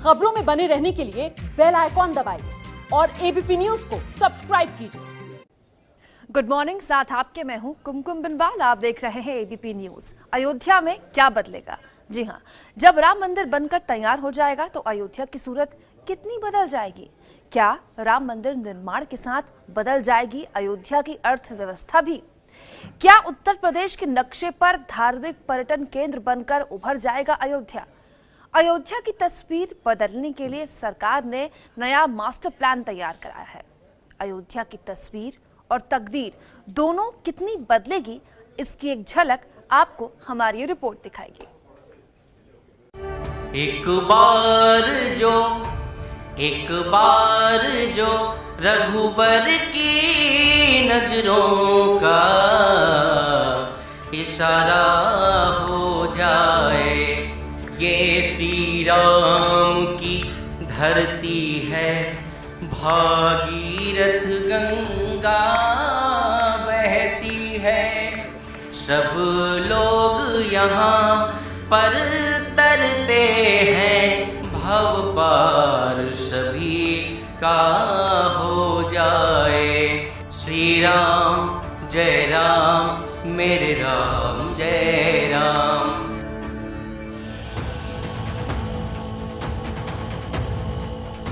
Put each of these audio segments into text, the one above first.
खबरों में बने रहने के लिए बेल आइकॉन दबाइए और एबीपी न्यूज को सब्सक्राइब कीजिए। गुड मॉर्निंग, साथ आपके मैं हूं कुमकुम बिनवाल। आप देख रहे हैं एबीपी न्यूज। अयोध्या में क्या बदलेगा? जी हां, जब राम मंदिर बनकर तैयार हो जाएगा तो अयोध्या की सूरत कितनी बदल जाएगी। क्या राम मंदिर निर्माण के साथ बदल जाएगी अयोध्या की अर्थव्यवस्था भी? क्या उत्तर प्रदेश के नक्शे पर धार्मिक पर्यटन केंद्र बनकर उभर जाएगा अयोध्या? अयोध्या की तस्वीर बदलने के लिए सरकार ने नया मास्टर प्लान तैयार कराया है। अयोध्या की तस्वीर और तकदीर दोनों कितनी बदलेगी, इसकी एक झलक आपको हमारी रिपोर्ट दिखाएगी। एक बार जो रघुबर की नजरों का इशारा हो जाए, ये श्री राम की धरती है, भागीरथ गंगा बहती है। सब लोग यहाँ पर तरते हैं, भव पार सभी का हो जाए। श्री राम जय राम, मेरे राम जय राम।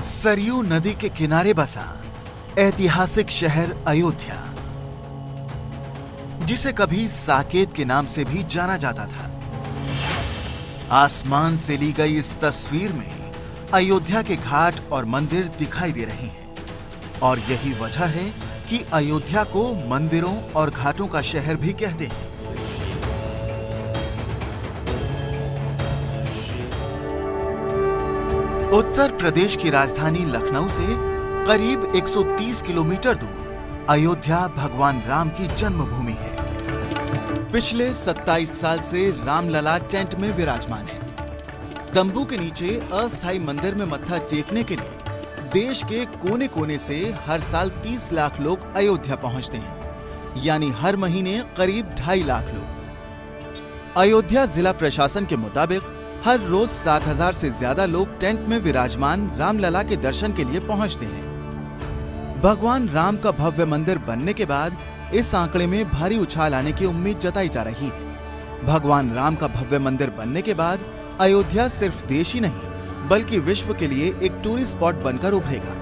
सरयू नदी के किनारे बसा ऐतिहासिक शहर अयोध्या, जिसे कभी साकेत के नाम से भी जाना जाता था। आसमान से ली गई इस तस्वीर में अयोध्या के घाट और मंदिर दिखाई दे रहे हैं, और यही वजह है कि अयोध्या को मंदिरों और घाटों का शहर भी कहते हैं। उत्तर प्रदेश की राजधानी लखनऊ से करीब 130 किलोमीटर दूर अयोध्या भगवान राम की जन्मभूमि है। पिछले 27 साल से रामलला टेंट में विराजमान है। तंबू के नीचे अस्थायी मंदिर में मत्था टेकने के लिए देश के कोने कोने से हर साल 30 लाख लोग अयोध्या पहुंचते हैं, यानी हर महीने करीब 2.5 लाख लोग। अयोध्या जिला प्रशासन के मुताबिक हर रोज 7,000 से ज्यादा लोग टेंट में विराजमान रामलला के दर्शन के लिए पहुंचते हैं। भगवान राम का भव्य मंदिर बनने के बाद इस आंकड़े में भारी उछाल आने की उम्मीद जताई जा रही है। भगवान राम का भव्य मंदिर बनने के बाद अयोध्या सिर्फ देश ही नहीं बल्कि विश्व के लिए एक टूरिस्ट स्पॉट बनकर उभरेगा।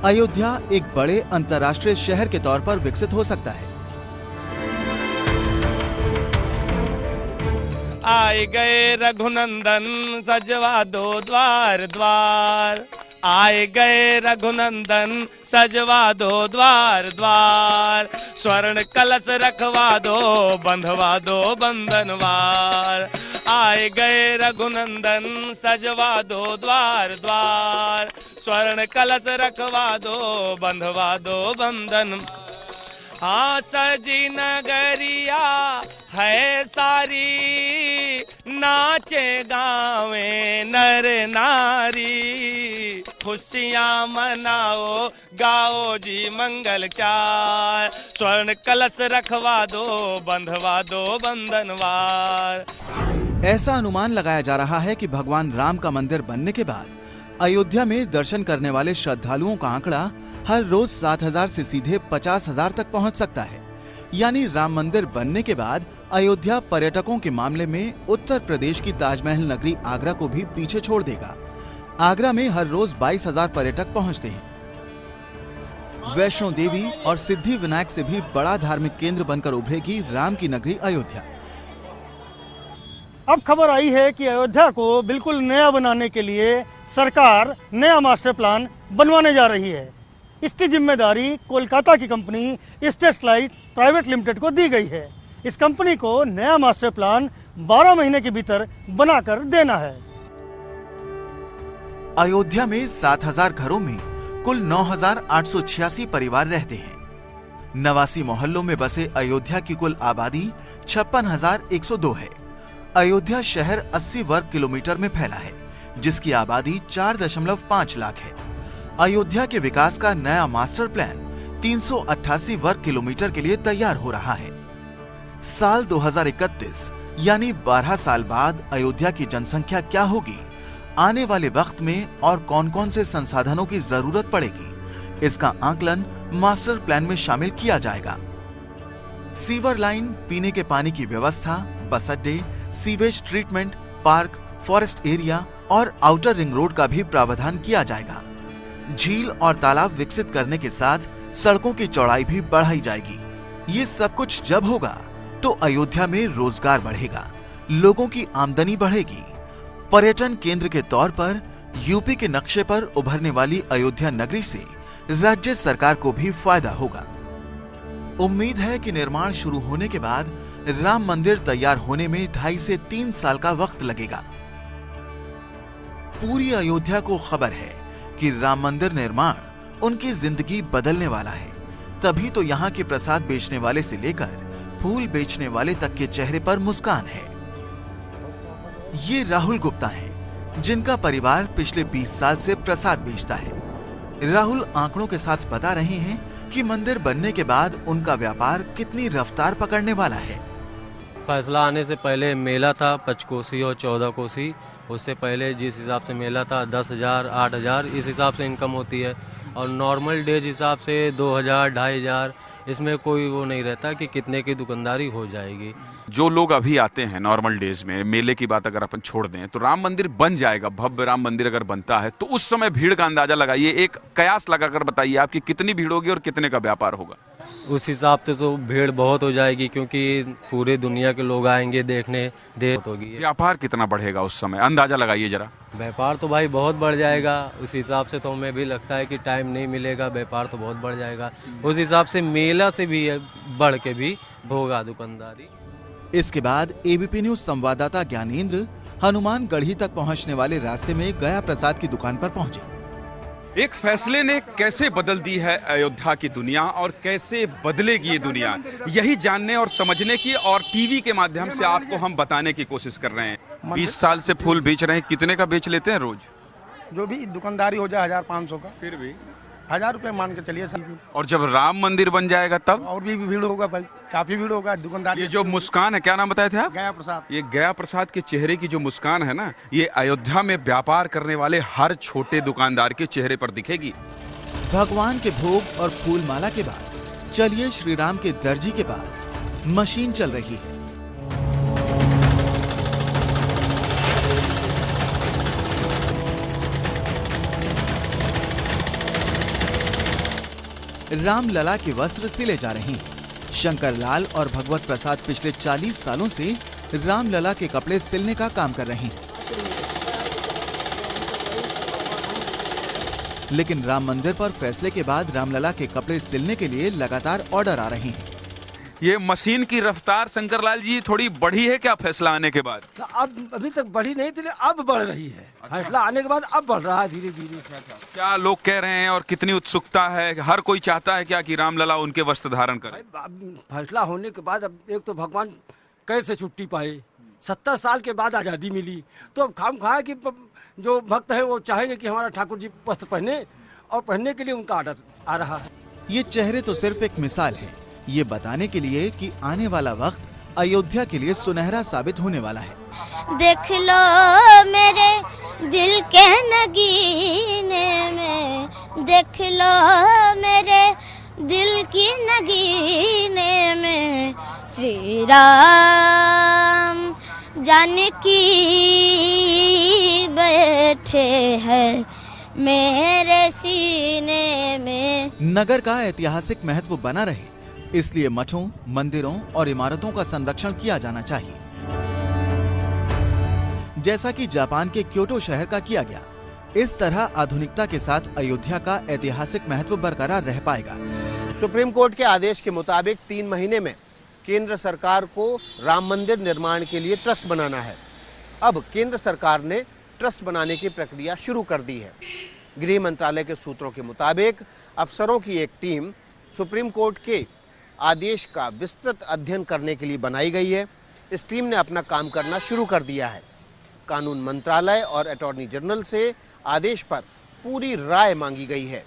अयोध्या एक बड़े अंतर्राष्ट्रीय शहर के तौर पर विकसित हो सकता है। आए गए रघुनंदन सजवा दो द्वार द्वार, आए गए रघुनंदन सजवा दो द्वार द्वार। स्वर्ण कलश रखवा दो, बंधवा दो बंधनवार। आए गए रघुनंदन सजवा दो द्वार द्वार। स्वर्ण कलश रखवा दो, बंधवा दो बंधन। हाँ सजी नगरिया है सारी, नाचे गावे नर नारी। खुशियाँ मनाओ गाओ जी मंगल चार। स्वर्ण कलश रखवा दो, बंधवा दो बंधनवार। ऐसा अनुमान लगाया जा रहा है कि भगवान राम का मंदिर बनने के बाद अयोध्या में दर्शन करने वाले श्रद्धालुओं का आंकड़ा हर रोज 7,000 से सीधे 50,000 तक पहुंच सकता है। यानी राम मंदिर बनने के बाद अयोध्या पर्यटकों के मामले में उत्तर प्रदेश की ताजमहल नगरी आगरा को भी पीछे छोड़ देगा। आगरा में हर रोज 22,000 पर्यटक पहुंचते हैं। वैष्णो देवी और सिद्धि विनायक से भी बड़ा धार्मिक केंद्र बनकर उभरेगी राम की नगरी अयोध्या। अब खबर आई है कि अयोध्या को बिल्कुल नया बनाने के लिए सरकार नया मास्टर प्लान बनवाने जा रही है। इसकी जिम्मेदारी कोलकाता की कंपनी स्टेटलाइट प्राइवेट लिमिटेड को दी गई है। इस कंपनी को नया मास्टर प्लान 12 महीने के भीतर बनाकर देना है। अयोध्या में 7,000 घरों में कुल 9,886 परिवार रहते हैं। 89 मोहल्लों में बसे अयोध्या की कुल आबादी 56,102 है। अयोध्या शहर 80 वर्ग किलोमीटर में फैला है, जिसकी आबादी 4.5 लाख है। अयोध्या के विकास का नया मास्टर प्लान 388 वर्ग किलोमीटर के लिए तैयार हो रहा है। साल 2031 यानी 12 साल बाद अयोध्या की जनसंख्या क्या होगी, आने वाले वक्त में और कौन कौन से संसाधनों की जरूरत पड़ेगी, इसका आकलन मास्टर प्लान में शामिल किया जाएगा। सीवर लाइन, पीने के पानी की व्यवस्था, बस अड्डे, sewage treatment, park, forest area और आउटर रिंग रोड का भी प्रावधान किया जाएगा। झील और तालाब विकसित करने के साथ सड़कों की चौड़ाई भी बढ़ाई जाएगी। ये सब कुछ जब होगा तो अयोध्या में रोजगार बढ़ेगा, लोगों की आमदनी बढ़ेगी। पर्यटन केंद्र के तौर पर यूपी के नक्शे पर उभरने वाली अयोध्या नगरी से राज्य सरकार को भी फायदा होगा। उम्मीद है कि निर्माण शुरू होने के बाद राम मंदिर तैयार होने में 2.5 से 3 साल का वक्त लगेगा। पूरी अयोध्या को खबर है कि राम मंदिर निर्माण उनकी जिंदगी बदलने वाला है। तभी तो यहाँ के प्रसाद बेचने वाले से लेकर फूल बेचने वाले तक के चेहरे पर मुस्कान है। ये राहुल गुप्ता हैं, जिनका परिवार पिछले 20 साल से प्रसाद बेचता है। राहुल आंकड़ों के साथ बता रहे हैं कि मंदिर बनने के बाद उनका व्यापार कितनी रफ्तार पकड़ने वाला है। फैसला आने से पहले मेला था 5 कोसी और 14 कोसी। उससे पहले जिस हिसाब से मेला था 10,000, 8,000 इस हिसाब से इनकम होती है। और नॉर्मल डेज हिसाब से 2,000, 2,500 इसमें कोई वो नहीं रहता कि कितने की दुकानदारी हो जाएगी। जो लोग अभी आते हैं नॉर्मल डेज में, मेले की बात अगर अपन छोड़ दें तो राम मंदिर बन जाएगा, भव्य राम मंदिर अगर बनता है तो उस समय भीड़ का अंदाजा लगाइए, एक कयास लगाकर बताइए आप कि कितनी भीड़ होगी और कितने का व्यापार होगा। उस हिसाब से तो भीड़ बहुत हो जाएगी, क्योंकि पूरे दुनिया के लोग आएंगे देखने, होगी। व्यापार कितना बढ़ेगा उस समय, अंदाजा लगाइए जरा। व्यापार तो भाई बहुत बढ़ जाएगा। उस हिसाब से तो हमें भी लगता है कि टाइम नहीं मिलेगा, व्यापार तो बहुत बढ़ जाएगा। उस हिसाब से मेला से भी बढ़ के भी होगा दुकानदारी। इसके बाद एबीपी न्यूज संवाददाता ज्ञानेंद्र हनुमान गढ़ी तक पहुंचने वाले रास्ते में गया प्रसाद की दुकान पर पहुंचे। एक फैसले ने कैसे बदल दी है अयोध्या की दुनिया और कैसे बदलेगी ये दुनिया, यही जानने और समझने की और टीवी के माध्यम से आपको हम बताने की कोशिश कर रहे हैं। 20 साल से फूल बेच रहे हैं, कितने का बेच लेते हैं रोज? जो भी दुकानदारी हो जाए 1,500 का, फिर भी 1,000 रुपए मान के चलिए सर। और जब राम मंदिर बन जाएगा तब और भी भीड़ होगा भाई, काफी भीड़ होगा। दुकानदारी ये जो मुस्कान है, क्या नाम बताए थे आप? गया प्रसाद। ये गया प्रसाद के चेहरे की जो मुस्कान है ना, ये अयोध्या में व्यापार करने वाले हर छोटे दुकानदार के चेहरे पर दिखेगी। भगवान के भोग और फूल माला के बाद चलिए श्री राम के दर्जी के पास। मशीन चल रही है। राम लला के वस्त्र सिले जा रहे हैं। शंकर लाल और भगवत प्रसाद पिछले 40 सालों से राम लला के कपड़े सिलने का काम कर रहे हैं। लेकिन राम मंदिर पर फैसले के बाद रामलला के कपड़े सिलने के लिए लगातार ऑर्डर आ रहे हैं। ये मशीन की रफ्तार शंकरलाल जी थोड़ी बढ़ी है क्या फैसला आने के बाद? अब अभी तक बढ़ी नहीं थी, अब बढ़ रही है। फैसला आने के बाद अब बढ़ रहा है धीरे धीरे। क्या लोग कह रहे हैं और कितनी उत्सुकता है? हर कोई चाहता है क्या कि रामलला उनके वस्त्र धारण करे? फैसला होने के बाद अब एक तो भगवान कैसे छुट्टी पाए, 70 साल के बाद आज़ादी मिली, तो अब खाम खा कि जो भक्त है वो चाहेंगे कि हमारा ठाकुर जी वस्त्र पहने, और पहनने के लिए उनका ऑर्डर आ रहा है। ये चेहरे तो सिर्फ एक मिसाल है, ये बताने के लिए कि आने वाला वक्त अयोध्या के लिए सुनहरा साबित होने वाला है। देख लो मेरे दिल के नगीने में, देख लो मेरे दिल की नगीने में, श्री राम जानकी बैठे हैं मेरे सीने में। नगर का ऐतिहासिक महत्व बना रहे, इसलिए मठों, मंदिरों और इमारतों का संरक्षण किया जाना चाहिए, जैसा कि जापान के क्योटो शहर का किया गया। इस तरह आधुनिकता के साथ अयोध्या का ऐतिहासिक महत्व बरकरार रह पाएगा। सुप्रीम कोर्ट के आदेश के मुताबिक 3 महीने में केंद्र सरकार को राम मंदिर निर्माण के लिए ट्रस्ट बनाना है। अब केंद्र सरकार ने ट्रस्ट बनाने की प्रक्रिया शुरू कर दी है। गृह मंत्रालय के सूत्रों के मुताबिक अफसरों की एक टीम सुप्रीम कोर्ट के आदेश का विस्तृत अध्ययन करने के लिए बनाई गई है। इस टीम ने अपना काम करना शुरू कर दिया है। कानून मंत्रालय और अटॉर्नी जनरल से आदेश पर पूरी राय मांगी गई है।